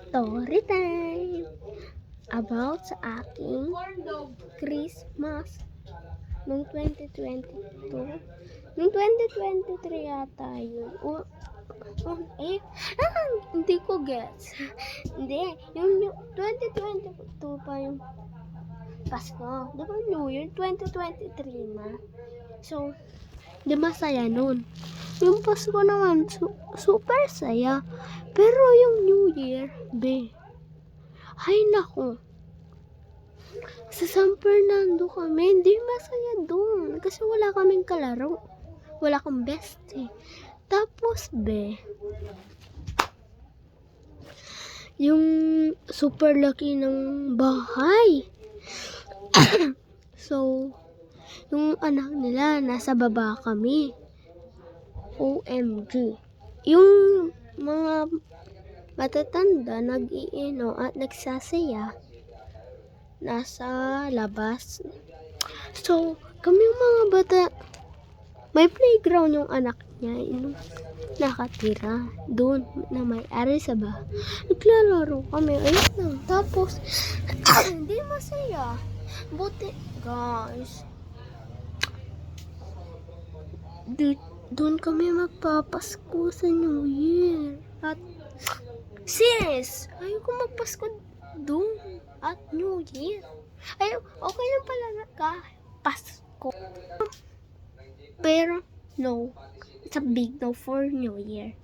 Story time! About sa aking Christmas noong 2022. Noong 2023 yata yun. Hindi ko gets. Hindi. Yung 2022 pa yung Pasko. Di ba New Year? 2023 na. So, di masaya nun. Yung Pasko naman, super saya. Pero yung New Year, ay nako. Sa San Fernando kami, hindi masaya doon. Kasi wala kaming kalaro. Wala kang bestie. Tapos, yung super laki ng bahay. So, yung anak nila, nasa baba kami. OMG. Yung mga matatanda, nag-iino at nagsasaya nasa labas. So, kami yung mga bata, may playground yung anak niya, nakatira doon na may-ari sa bahay. Naglalaro kami, ayun lang. Tapos, hindi masaya. Buti, guys, doon kami magpapasko sa New Year. At, serious, ayoko magpasko doon at New Year. Ay, okay lang pala Pasko. Pero, no. It's a big no for New Year.